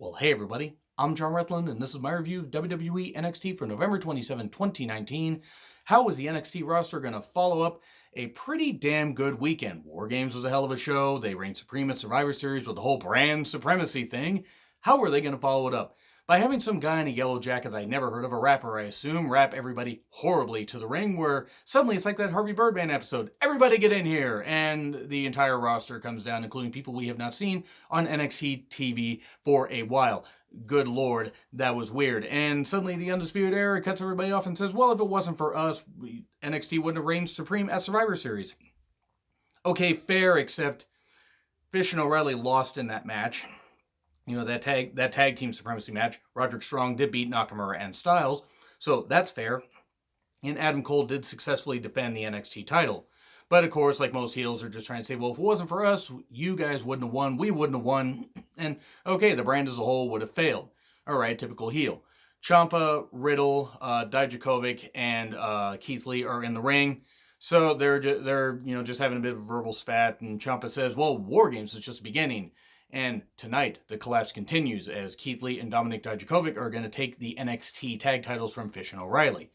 Well, hey everybody, I'm John Retland, and this is my review of WWE NXT for November 27, 2019. How is the NXT roster going to follow up a pretty damn good weekend? War Games was a hell of a show. They reigned supreme at Survivor Series with the whole brand supremacy thing. How are they going to follow it up? By having some guy in a yellow jacket that I never heard of, a rapper, I assume, rap everybody horribly to the ring, where suddenly it's like that Harvey Birdman episode, everybody get in here, and the entire roster comes down, including people we have not seen on NXT TV for a while. Good lord, that was weird. And suddenly the Undisputed Era cuts everybody off and says, well, if it wasn't for us, NXT wouldn't have reigned supreme at Survivor Series. Okay, fair, except Fish and O'Reilly lost in that match. You know, that tag team supremacy match, Roderick Strong did beat Nakamura and Styles, so that's fair. And Adam Cole did successfully defend the NXT title. But of course, like most heels are just trying to say, well, if it wasn't for us, you guys wouldn't have won, we wouldn't have won. And okay, the brand as a whole would have failed. All right, typical heel. Ciampa, Riddle, Dijakovic, and Keith Lee are in the ring. So they're just having a bit of a verbal spat, and Ciampa says, well, War Games is just the beginning. And tonight, the collapse continues as Keith Lee and Dominik Dijakovic are going to take the NXT tag titles from Fish and O'Reilly.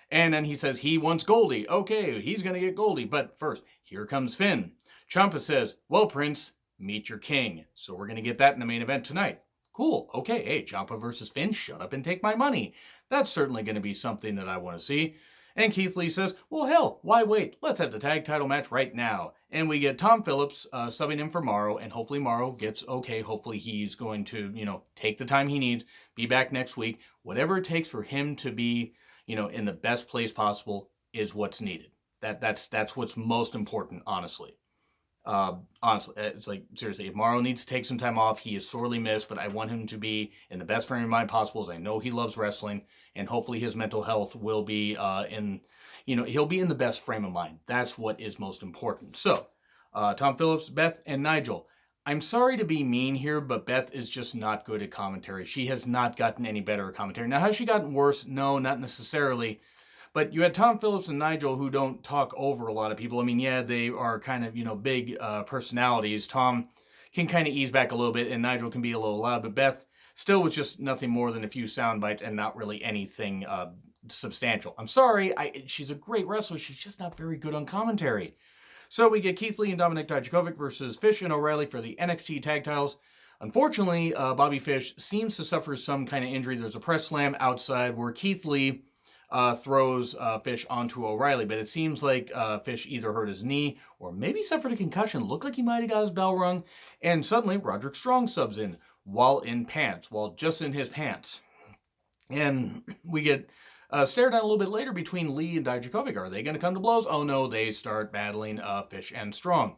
And then he says he wants Goldie. Okay, he's going to get Goldie. But first, here comes Finn. Ciampa says, well, Prince, meet your king. So we're going to get that in the main event tonight. Cool. Okay, hey, Ciampa versus Finn, shut up and take my money. That's certainly going to be something that I want to see. And Keith Lee says, well, hell, why wait? Let's have the tag title match right now. And we get Tom Phillips subbing in for Morrow, and hopefully Morrow gets okay. Hopefully he's going to, take the time he needs, be back next week. Whatever it takes for him to be, in the best place possible is what's needed. That's what's most important, honestly. Honestly, it's like, seriously, if Morrow needs to take some time off, he is sorely missed, but I want him to be in the best frame of mind possible, as I know he loves wrestling, and hopefully his mental health will be he'll be in the best frame of mind. That's what is most important. So, Tom Phillips, Beth, and Nigel. I'm sorry to be mean here, but Beth is just not good at commentary. She has not gotten any better at commentary. Now, has she gotten worse? No, not necessarily. But you had Tom Phillips and Nigel who don't talk over a lot of people. I mean, yeah, they are kind of, big personalities. Tom can kind of ease back a little bit, and Nigel can be a little loud. But Beth still was just nothing more than a few sound bites and not really anything substantial. I'm sorry. She's a great wrestler. She's just not very good on commentary. So we get Keith Lee and Dominik Dijakovic versus Fish and O'Reilly for the NXT tag titles. Unfortunately, Bobby Fish seems to suffer some kind of injury. There's a press slam outside where Keith Lee throws Fish onto O'Reilly, but it seems like Fish either hurt his knee or maybe suffered a concussion. Looked like he might have got his bell rung, and suddenly Roderick Strong subs in while just in his pants. And we get stared at a little bit later between Lee and Dijakovic. Are they going to come to blows? Oh no, they start battling Fish and Strong.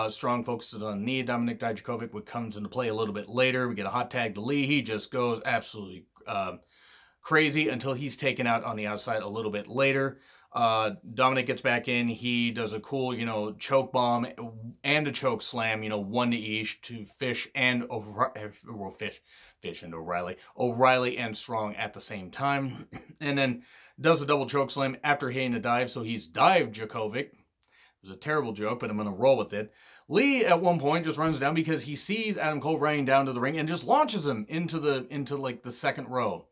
Strong focuses on knee. Dominik Dijakovic would come into play a little bit later. We get a hot tag to Lee. He just goes absolutely crazy until he's taken out on the outside a little bit later. Dominik gets back in. He does a cool, choke bomb and a choke slam, one to each to Fish and Fish and O'Reilly. O'Reilly and Strong at the same time. And then does a double choke slam after hitting a dive. So he's dived Djokovic. It was a terrible joke, but I'm going to roll with it. Lee at one point just runs down because he sees Adam Cole running down to the ring and just launches him into the second row.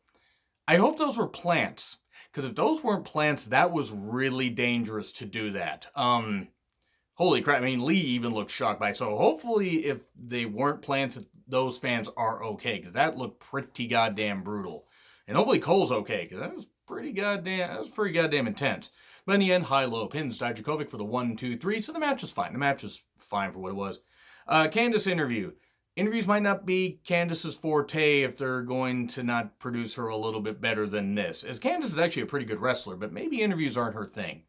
I hope those were plants, because if those weren't plants, that was really dangerous to do that. Holy crap, I mean, Lee even looked shocked by it. So hopefully if they weren't plants, those fans are okay, because that looked pretty goddamn brutal. And hopefully Cole's okay, because that was pretty goddamn intense. But in the end, high-low pins Dijakovic for the 1, 2, 3, so the match was fine. The match was fine for what it was. Candice interview. Interviews might not be Candice's forte if they're going to not produce her a little bit better than this, as Candice is actually a pretty good wrestler, but maybe interviews aren't her thing.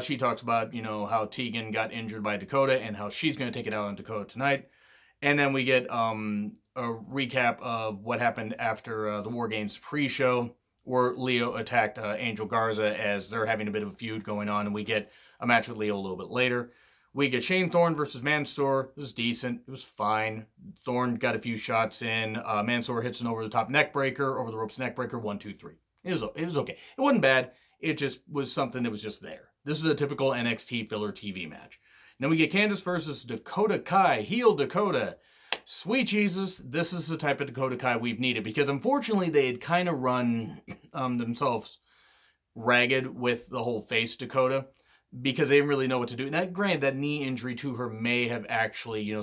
She talks about, how Tegan got injured by Dakota and how she's going to take it out on Dakota tonight. And then we get a recap of what happened after the War Games pre-show, where Leo attacked Angel Garza as they're having a bit of a feud going on, and we get a match with Leo a little bit later. We get Shane Thorne versus Mansoor. It was decent. It was fine. Thorne got a few shots in. Mansoor hits an over-the-top neckbreaker, over-the-ropes neckbreaker, 1, 2, 3. It was okay. It wasn't bad. It just was something that was just there. This is a typical NXT filler TV match. Then we get Candice versus Dakota Kai, heel Dakota. Sweet Jesus, this is the type of Dakota Kai we've needed, because unfortunately they had kind of run themselves ragged with the whole face Dakota, because they didn't really know what to do. Now, granted, that knee injury to her may have actually,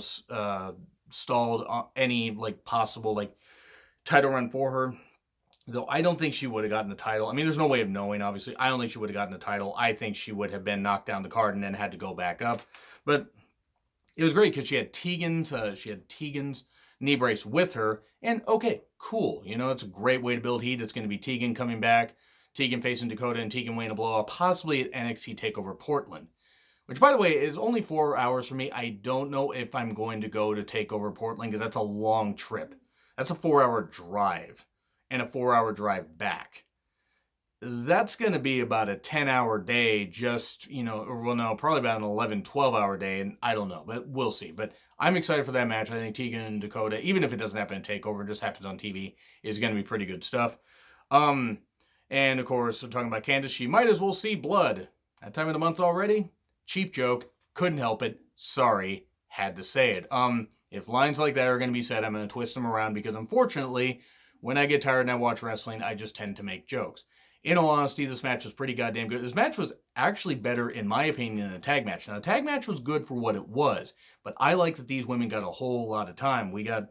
stalled any possible title run for her. Though I don't think she would have gotten the title. I mean, there's no way of knowing, obviously. I don't think she would have gotten the title. I think she would have been knocked down the card and then had to go back up. But it was great because she had Tegan's knee brace with her. And okay, cool. It's a great way to build heat. It's going to be Tegan coming back, Tegan facing Dakota, and Tegan winning a blowout, possibly at NXT TakeOver Portland. Which, by the way, is only 4 hours for me. I don't know if I'm going to go to TakeOver Portland because that's a long trip. That's a 4-hour drive and a 4-hour drive back. That's going to be about a 10-hour day probably about an 11, 12-hour day, and I don't know, but we'll see. But I'm excited for that match. I think Tegan and Dakota, even if it doesn't happen in TakeOver, it just happens on TV, is going to be pretty good stuff. And, of course, I'm talking about Candice. She might as well see blood. That time of the month already? Cheap joke. Couldn't help it. Sorry. Had to say it. If lines like that are going to be said, I'm going to twist them around because, unfortunately, when I get tired and I watch wrestling, I just tend to make jokes. In all honesty, this match was pretty goddamn good. This match was actually better, in my opinion, than a tag match. Now, the tag match was good for what it was, but I like that these women got a whole lot of time. We got,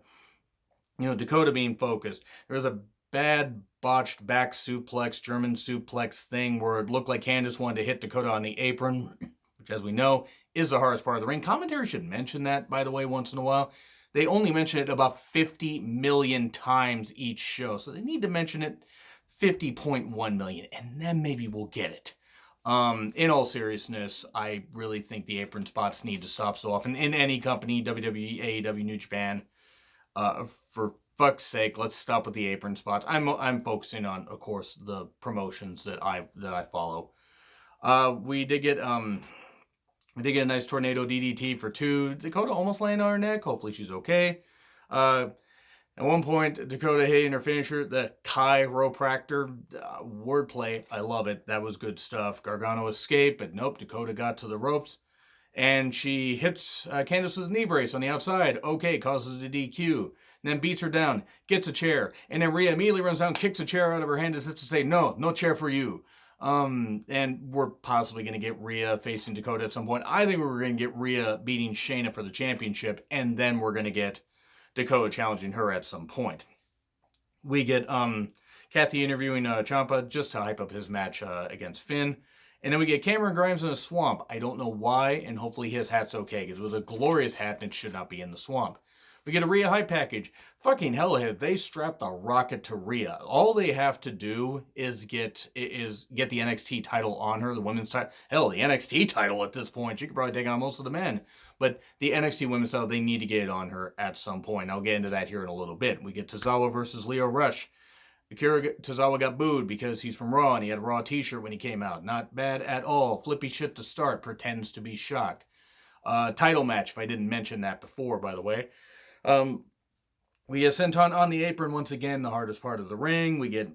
Dakota being focused. There was a bad botched back suplex, German suplex thing where it looked like Candice wanted to hit Dakota on the apron, which, as we know, is the hardest part of the ring. Commentary should mention that, by the way, once in a while. They only mention it about 50 million times each show, so they need to mention it 50.1 million, and then maybe we'll get it. In all seriousness, I really think the apron spots need to stop so often in any company, WWE, AEW, New Japan. For fuck's sake, let's stop with the apron spots. I'm focusing on, of course, the promotions that I follow. We did get a nice tornado DDT for 2. Dakota almost laying on her neck. Hopefully she's okay. At one point, Dakota hitting her finisher, the chiropractor, wordplay, I love it. That was good stuff. Gargano escaped, but nope, Dakota got to the ropes. And she hits Candice with a knee brace on the outside. Okay, causes a DQ. And then beats her down, gets a chair. And then Rhea immediately runs down, kicks a chair out of her hand as if to say, no chair for you. And we're possibly going to get Rhea facing Dakota at some point. I think we're going to get Rhea beating Shayna for the championship, and then we're going to get Dakota challenging her at some point. We get Kathy interviewing Ciampa just to hype up his match against Finn. And then we get Cameron Grimes in a swamp. I don't know why, and hopefully his hat's okay, because it was a glorious hat and it should not be in the swamp. We get a Rhea hype package. Fucking hell, have they strapped a rocket to Rhea. All they have to do is get the NXT title on her, the women's title. Hell, the NXT title at this point. She could probably take on most of the men. But the NXT women's title, they need to get it on her at some point. I'll get into that here in a little bit. We get Tozawa versus Lio Rush. Akira Tozawa got booed because he's from Raw and he had a Raw t-shirt when he came out. Not bad at all. Flippy shit to start. Pretends to be shocked. Title match, if I didn't mention that before, by the way. We get Senton on the apron once again, the hardest part of the ring. We get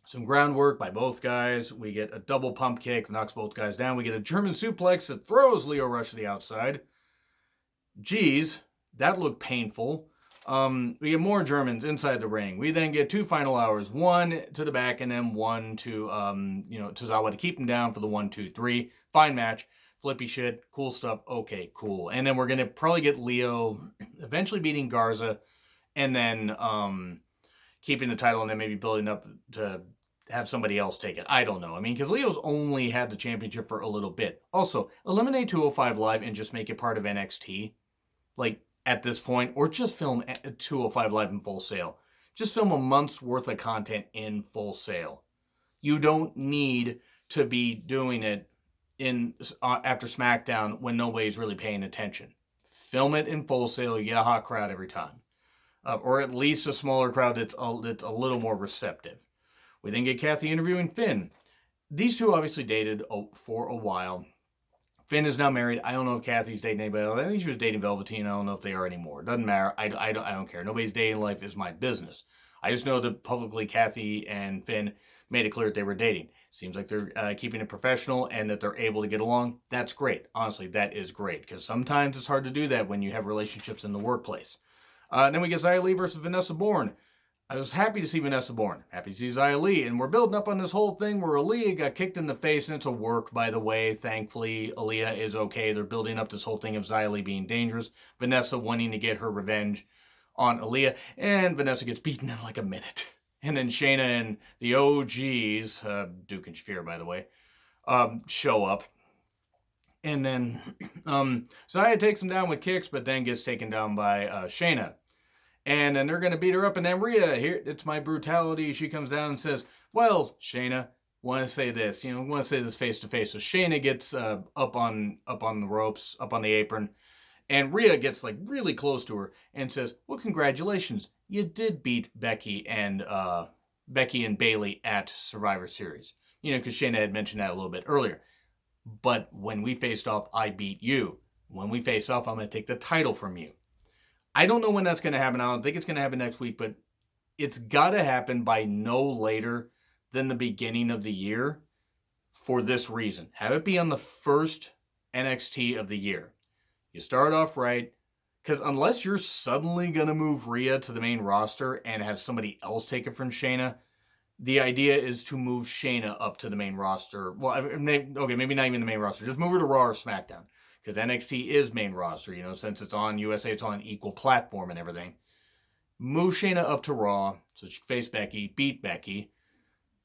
some groundwork by both guys. We get a double pump kick that knocks both guys down. We get a German suplex that throws Lio Rush to the outside. Geez, that looked painful. We get more Germans inside the ring. We then get 2 final hours, one to the back and then one to Tozawa to keep him down for the 1, 2, 3. Fine match. Flippy shit. Cool stuff. Okay, cool. And then we're going to probably get Lio eventually beating Garza and then keeping the title and then maybe building up to have somebody else take it. I don't know. I mean, because Leo's only had the championship for a little bit. Also, eliminate 205 Live and just make it part of NXT. At this point, or just film 205 Live in Full Sail. Just film a month's worth of content in Full Sail. You don't need to be doing it after SmackDown when nobody's really paying attention. Film it in Full Sail. You get a hot crowd every time, or at least a smaller crowd that's a little more receptive. We then get Kathy interviewing Finn. These two obviously dated for a while. Finn is now married. I don't know if Kathy's dating anybody else. I think she was dating Velveteen. I don't know if they are anymore. It doesn't matter. I don't care. Nobody's dating life is my business. I just know that publicly Kathy and Finn made it clear that they were dating. Seems like they're keeping it professional and that they're able to get along. That's great. Honestly, that is great because sometimes it's hard to do that when you have relationships in the workplace. Then we get Xia Li versus Vanessa Bourne. I was happy to see Vanessa Bourne. Happy to see Xia Li. And we're building up on this whole thing where Aaliyah got kicked in the face, and it's a work, by the way. Thankfully, Aaliyah is okay. They're building up this whole thing of Xia Li being dangerous. Vanessa wanting to get her revenge on Aaliyah. And Vanessa gets beaten in like a minute. And then Shayna and the OGs, Duke and Shafir, by the way, show up. And then Xia takes him down with kicks, but then gets taken down by Shayna. And then they're going to beat her up. And then Rhea, here, it's my brutality. She comes down and says, well, Shayna, want to say this. Want to say this face to face. So Shayna gets up on the ropes, up on the apron. And Rhea gets like really close to her and says, well, congratulations. You did beat Becky and Bayley at Survivor Series. Because Shayna had mentioned that a little bit earlier. But when we faced off, I beat you. When we face off, I'm going to take the title from you. I don't know when that's going to happen. I don't think it's going to happen next week, but it's got to happen by no later than the beginning of the year for this reason. Have it be on the first NXT of the year. You start off right, because unless you're suddenly going to move Rhea to the main roster and have somebody else take it from Shayna, the idea is to move Shayna up to the main roster. Well, maybe not even the main roster. Just move her to Raw or SmackDown. Because NXT is main roster, since it's on USA, it's on an equal platform and everything. Move Shayna up to Raw so she can face Becky, beat Becky.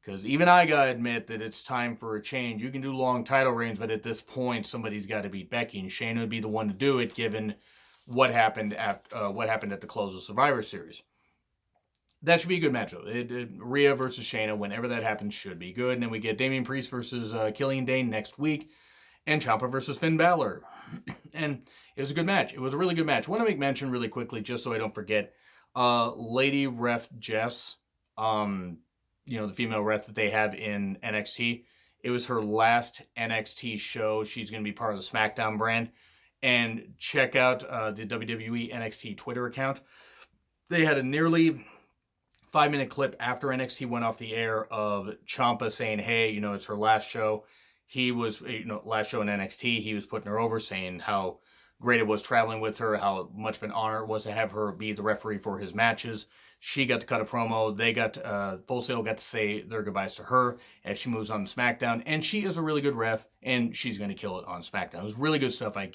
Because even I gotta admit that it's time for a change. You can do long title reigns, but at this point, somebody's got to beat Becky, and Shayna would be the one to do it, given what happened at the close of Survivor Series. That should be a good matchup. Rhea versus Shayna, whenever that happens, should be good. And then we get Damian Priest versus Killian Dane next week. And Ciampa versus Finn Balor. And it was a good match. It was a really good match. I want to make mention really quickly, just so I don't forget, Lady Ref Jess, the female ref that they have in NXT. It was her last NXT show. She's going to be part of the SmackDown brand. And check out the WWE NXT Twitter account. They had a nearly 5-minute clip after NXT went off the air of Ciampa saying, hey, it's her last show. He was, last show in NXT, he was putting her over, saying how great it was traveling with her, how much of an honor it was to have her be the referee for his matches. She got to cut a promo. They got, Full Sail got to say their goodbyes to her as she moves on to SmackDown. And she is a really good ref, and she's going to kill it on SmackDown. It was really good stuff. I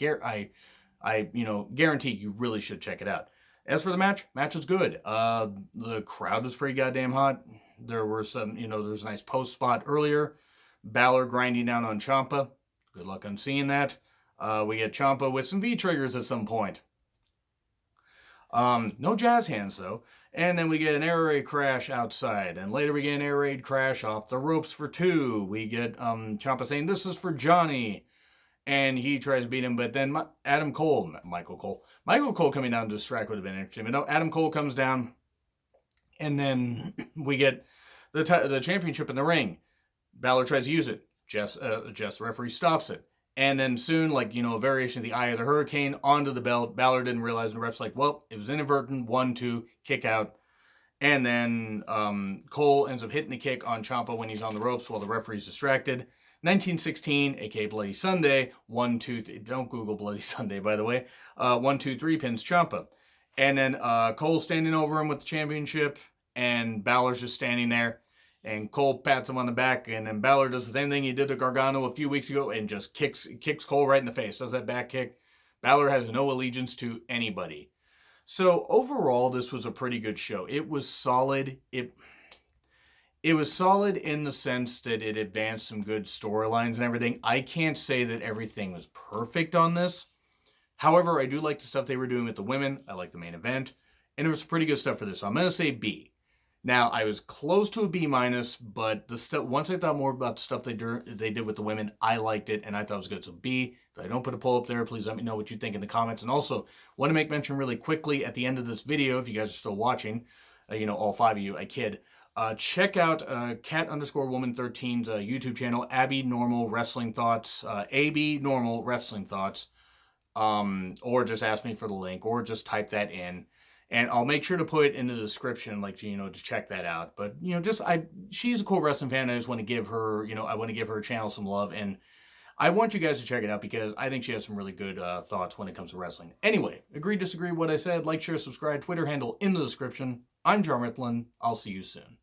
guarantee you really should check it out. As for the match was good. The crowd was pretty goddamn hot. There were some, there was a nice post spot earlier. Balor grinding down on Ciampa. Good luck on seeing that. We get Ciampa with some V-triggers at some point. No jazz hands, though. And then we get an air raid crash outside. And later we get an air raid crash off the ropes for 2. We get Ciampa saying, this is for Johnny. And he tries to beat him. But then Michael Cole coming down to distract would have been interesting. But no, Adam Cole comes down. And then we get the championship in the ring. Balor tries to use it. Jess, the referee, stops it. And then soon, a variation of the Eye of the Hurricane onto the belt. Balor didn't realize, and the ref's like, well, it was inadvertent. 1, 2, kick out. And then Cole ends up hitting the kick on Ciampa when he's on the ropes while the referee's distracted. 1916, aka Bloody Sunday. 1, 2, 3. Don't Google Bloody Sunday, by the way. 1, 2, 3 pins Ciampa. And then Cole's standing over him with the championship. And Balor's just standing there. And Cole pats him on the back, and then Balor does the same thing he did to Gargano a few weeks ago and just kicks Cole right in the face. Does that back kick. Balor has no allegiance to anybody. So overall, this was a pretty good show. It was solid. It was solid in the sense that it advanced some good storylines and everything. I can't say that everything was perfect on this. However, I do like the stuff they were doing with the women. I like the main event. And it was pretty good stuff for this. So I'm going to say B. Now, I was close to a B-, but once I thought more about the stuff they did with the women, I liked it, and I thought it was good. So B, if I don't put a poll up there, please let me know what you think in the comments. And also, want to make mention really quickly at the end of this video, if you guys are still watching, all 5 of you, I kid, check out cat_woman13's YouTube channel, Abby Normal Wrestling Thoughts, AB Normal Wrestling Thoughts, or just ask me for the link, or just type that in. And I'll make sure to put it in the description, to check that out. But, she's a cool wrestling fan. I just want to give her, I want to give her channel some love. And I want you guys to check it out because I think she has some really good thoughts when it comes to wrestling. Anyway, agree, disagree with what I said, like, share, subscribe, Twitter handle in the description. I'm John Ritlin. I'll see you soon.